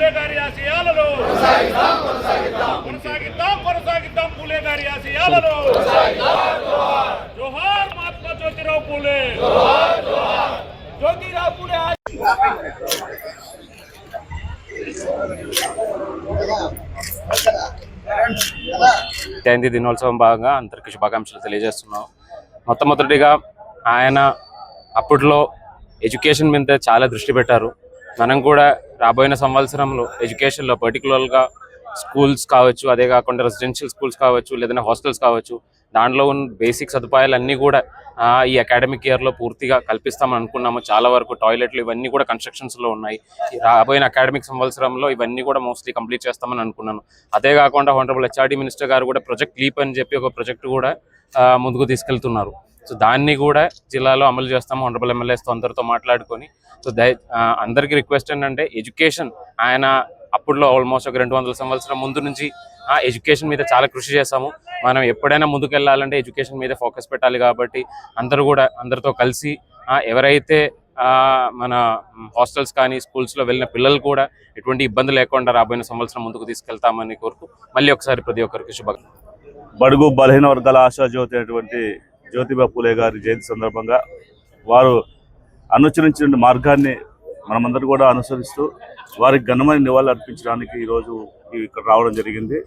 పూలే గారి ఆశయాలను కొనసాగిద్దాం పూలే గారి ఆశయాలను జోహార్ మహాత్మా జ్యోతిరావు పూలే జ్యోతిరావు పూలే జయంతి దినోత్సవం భాగంగా అందరికీ శుభాకాంక్షలు తెలియజేస్తున్నాం. మొట్టమొదటిగా ఆయన అప్పట్లో ఎడ్యుకేషన్ మీద చాలా దృష్టి పెట్టారు. మనం కూడా రాబోయే సంవత్సరంలో ఎడ్యుకేషన్లో పర్టికులర్గా స్కూల్స్ కావచ్చు, అదే కాకుండా రెసిడెన్షియల్ స్కూల్స్ కావచ్చు, లేదంటే హాస్టల్స్ కావచ్చు, దాంట్లో ఉన్న బేసిక్ సదుపాయాలన్నీ కూడా ఈ అకాడమిక్ ఇయర్లో పూర్తిగా కల్పిస్తామని అనుకున్నాము. చాలా వరకు టాయిలెట్లు ఇవన్నీ కూడా కన్స్ట్రక్షన్స్లో ఉన్నాయి. రాబోయే అకాడమిక్ సంవత్సరంలో ఇవన్నీ కూడా మోస్ట్లీ కంప్లీట్ చేస్తామని అనుకున్నాను. అదే కాకుండా హానరబుల్ హెచ్ఆర్డీ మినిస్టర్ గారు కూడా ప్రాజెక్ట్ లీప్ అని చెప్పి ఒక ప్రాజెక్టు కూడా ముందుకు తీసుకెళ్తున్నారు. సో దాన్ని కూడా జిల్లాలో అమలు చేస్తాము. హానరబుల్ ఎమ్మెల్యేస్తో అందరితో మాట్లాడుకొని. సో అందరికీ రిక్వెస్ట్ ఏంటంటే ఎడ్యుకేషన్ ఆయన అప్పుడులో ఆల్మోస్ట్ ఒక 200 సంవత్సరం ముందు నుంచి ఎడ్యుకేషన్ మీద చాలా కృషి చేస్తాము. మనం ఎప్పుడైనా ముందుకు వెళ్ళాలంటే ఎడ్యుకేషన్ మీద ఫోకస్ పెట్టాలి. కాబట్టి అందరితో కలిసి ఎవరైతే మన హాస్టల్స్ కానీ స్కూల్స్లో వెళ్ళిన పిల్లలు కూడా ఎటువంటి ఇబ్బంది లేకుండా రాబోయే సంవత్సరం ముందుకు తీసుకెళ్తామని కోరుకు మళ్ళీ ఒకసారి ప్రతి ఒక్కరికి శుభాకాంక్షలు. బడుగు బలహీన వర్గాల ఆశాజ్యోతి అయినటువంటి జ్యోతిబా పూలే గారి జయంతి సందర్భంగా వారు అనుసరించిన మార్గాన్ని మనమందరూ కూడా అనుసరిస్తూ వారికి ఘనమైన నివాళులు అర్పించడానికి ఈరోజు ఇక్కడ రావడం జరిగింది.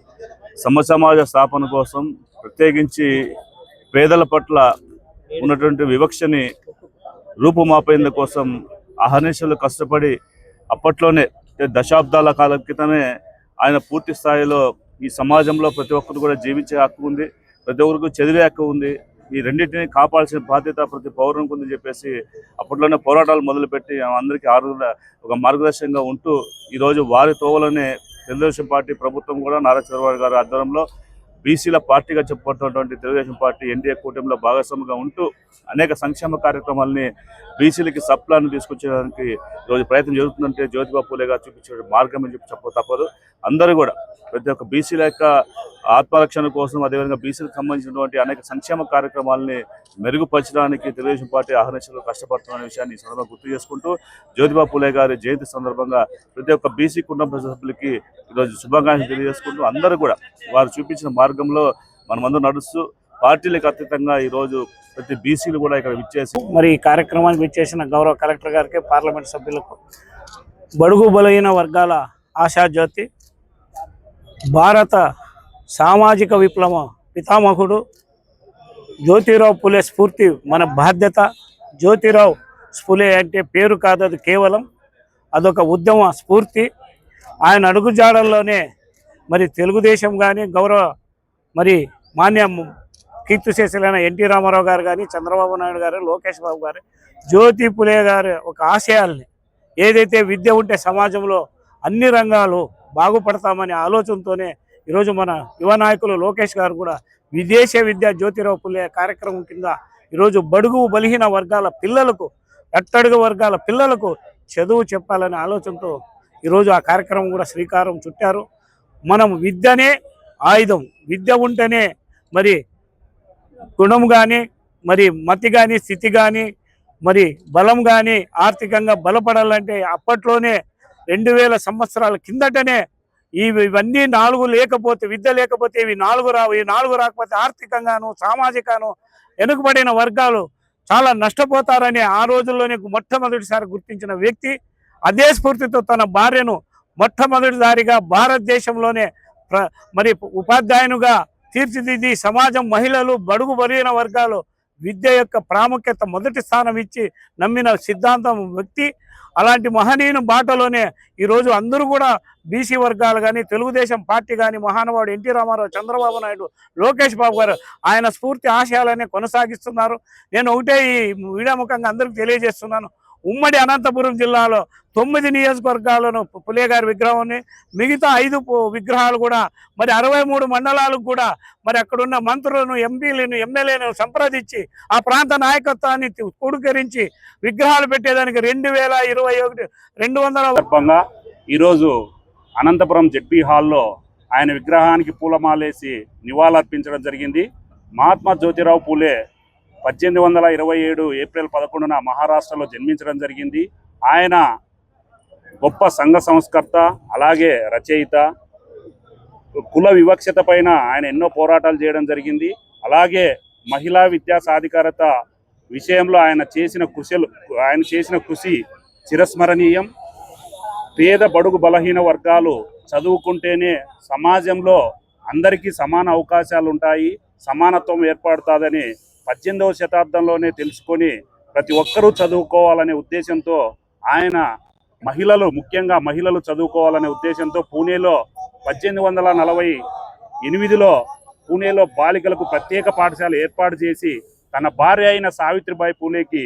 సమాజ స్థాపన కోసం, ప్రత్యేకించి పేదల పట్ల ఉన్నటువంటి వివక్షని రూపుమాపేందు కోసం అహర్నిశలు కష్టపడి అప్పట్లోనే దశాబ్దాల కాలం క్రితమే ఆయన పూర్తి స్థాయిలో ఈ సమాజంలో ప్రతి ఒక్కరు కూడా జీవించే హక్కు ఉంది, ప్రతి ఒక్కరికి చదివే హక్కు ఉంది, ఈ రెండింటిని కాపాడాల్సిన బాధ్యత ప్రతి పౌరునికి ఉందని చెప్పేసి అప్పట్లోనే పోరాటాలు మొదలుపెట్టి అందరికీ ఒక మార్గదర్శకంగా ఉంటూ ఈరోజు వారి తోవలోనే తెలుగుదేశం పార్టీ ప్రభుత్వం కూడా నారా చంద్రబాబు గారి ఆధ్వర్యంలో బీసీల పార్టీగా చెప్పుకుంటున్నటువంటి తెలుగుదేశం పార్టీ ఎన్డీఏ కూటమిలో భాగస్వామిగా ఉంటూ అనేక సంక్షేమ కార్యక్రమాలని బీసీలకి సప్లాన్ని తీసుకొచ్చేదానికి ఈరోజు ప్రయత్నం జరుగుతుందంటే జ్యోతిబా పూలే గారు చూపించే మార్గం అని చెప్పి తప్పదు. అందరూ కూడా ప్రతి ఒక్క బీసీల యొక్క ఆత్మరక్షణ కోసం, అదేవిధంగా బీసీలకు సంబంధించినటువంటి అనేక సంక్షేమ కార్యక్రమాలని మెరుగుపరచడానికి తెలుగుదేశం పార్టీ అహర్నిశలు కష్టపడుతున్న విషయాన్ని ఈ సందర్భంగా గుర్తు చేసుకుంటూ జ్యోతిబా పూలే గారి జయంతి సందర్భంగా ప్రతి ఒక్క బీసీ కుటుంబ సభ్యులకి ఈరోజు శుభాకాంక్షలు తెలియజేసుకుంటూ అందరూ కూడా వారు చూపించిన మార్గంలో మనమందరూ నడుస్తూ పార్టీలకు అతీతంగా ఈరోజు ప్రతి బీసీలు కూడా ఇక్కడ విచ్చేసి మరి ఈ కార్యక్రమానికి విచ్చేసిన గౌరవ కలెక్టర్ గారికి, పార్లమెంట్ సభ్యులకు, బడుగు బలహీన వర్గాల ఆశాజ్యోతి, భారత సామాజిక విప్లవ పితామహుడు జ్యోతిరావు పూలే స్ఫూర్తి మన బాధ్యత. జ్యోతిరావు పూలే అంటే పేరు కాదు, అది కేవలం అదొక ఉద్యమ స్ఫూర్తి. ఆయన అడుగుజాడల్లోనే మరి తెలుగుదేశం కానీ, గౌరవ మరి మాన్య కీర్తిశేషులైన ఎన్టీ రామారావు గారు కానీ, చంద్రబాబు నాయుడు గారు, లోకేష్ బాబు గారు జ్యోతి పూలే గారు ఒక ఆశయాల్ని, ఏదైతే విద్య ఉంటే సమాజంలో అన్ని రంగాలు బాగుపడతామనే ఆలోచనతోనే ఈరోజు మన యువ నాయకులు లోకేష్ గారు కూడా విదేశ విద్య జ్యోతిరావు పూలే కార్యక్రమం కింద ఈరోజు బడుగు బలహీన వర్గాల పిల్లలకు, అట్టడుగు వర్గాల పిల్లలకు చదువు చెప్పాలనే ఆలోచనతో ఈరోజు ఆ కార్యక్రమం కూడా శ్రీకారం చుట్టారు. మనం విద్యనే ఆయుధం, విద్య ఉంటేనే మరి గుణం కానీ, మరి మతి కానీ, స్థితి కానీ, మరి బలం కానీ, ఆర్థికంగా బలపడాలంటే అప్పట్లోనే 2000 సంవత్సరాల కిందటనే ఇవన్నీ 4 లేకపోతే, విద్య లేకపోతే ఇవి 4 రావు. ఈ 4 రాకపోతే ఆర్థికంగాను, సామాజికంగాను వెనుకబడిన వర్గాలు చాలా నష్టపోతారని ఆ రోజుల్లోనే మొట్టమొదటిసారి గుర్తించిన వ్యక్తి. అదే స్ఫూర్తితో తన భార్యను మొట్టమొదటిసారిగా భారతదేశంలోనే మరి ఉపాధ్యాయునిగా తీర్చిదిద్ది సమాజం, మహిళలు, బడుగు బలహీన వర్గాలు విద్య యొక్క ప్రాముఖ్యత మొదటి స్థానం ఇచ్చి నమ్మిన సిద్ధాంతం వ్యక్తి. అలాంటి మహనీయుని బాటలోనే ఈరోజు అందరూ కూడా బీసీ వర్గాలు కానీ, తెలుగుదేశం పార్టీ కానీ, మహానుభావుడు ఎన్టీ రామారావు, చంద్రబాబు నాయుడు, లోకేష్ బాబు గారు ఆయన స్ఫూర్తి ఆశయాలనే కొనసాగిస్తున్నారు. నేను ఒకటే ఈ వీడియో ముఖంగా అందరికీ తెలియజేస్తున్నాను. ఉమ్మడి అనంతపురం జిల్లాలో 9 నియోజకవర్గాలను పూలే గారి విగ్రహాన్ని, మిగతా 5 విగ్రహాలు కూడా మరి 63 మండలాలకు కూడా మరి అక్కడున్న మంత్రులను, ఎంపీలను, ఎమ్మెల్యేలను సంప్రదించి ఆ ప్రాంత నాయకత్వాన్ని కూడుకరించి విగ్రహాలు పెట్టేదానికి 2021 ఈరోజు అనంతపురం జెడ్పీ హాల్లో ఆయన విగ్రహానికి పూలమాలేసి నివాళులర్పించడం జరిగింది. మహాత్మా జ్యోతిరావు పూలే 1827 ఏప్రిల్ 11న మహారాష్ట్రలో జన్మించడం జరిగింది. ఆయన గొప్ప సంఘ సంస్కర్త, అలాగే రచయిత. కుల వివక్షత పైన ఆయన ఎన్నో పోరాటాలు చేయడం జరిగింది. అలాగే మహిళా విద్యా సాధికారత విషయంలో ఆయన చేసిన కృషి చిరస్మరణీయం. పేద బడుగు బలహీన వర్గాలు చదువుకుంటేనే సమాజంలో అందరికీ సమాన అవకాశాలు ఉంటాయి, సమానత్వం ఏర్పడుతుందని 18వ శతాబ్దంలోనే తెలుసుకొని ప్రతి ఒక్కరూ చదువుకోవాలనే ఉద్దేశంతో ఆయన ముఖ్యంగా మహిళలు చదువుకోవాలనే ఉద్దేశంతో పూణేలో 1848లో పూణేలో బాలికలకు ప్రత్యేక పాఠశాల ఏర్పాటు చేసి తన భార్య అయిన సావిత్రిబాయి పూలేకి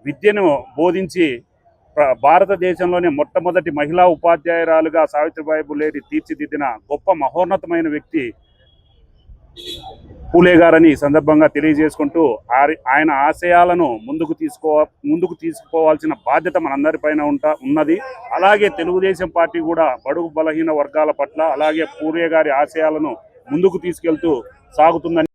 విద్యను బోధించి భారతదేశంలోనే మొట్టమొదటి మహిళా ఉపాధ్యాయురాలుగా సావిత్రిబాయి పూలేని తీర్చిదిద్దిన గొప్ప మహోన్నతమైన వ్యక్తి పూలే గారని సందర్భంగా తెలియజేసుకుంటూ ఆయన ఆశయాలను ముందుకు తీసుకుపోవాల్సిన బాధ్యత మనందరిపైన ఉన్నది. అలాగే తెలుగుదేశం పార్టీ కూడా బడుగు బలహీన వర్గాల పట్ల అలాగే పూలే గారి ఆశయాలను ముందుకు తీసుకెళ్తూ సాగుతుందని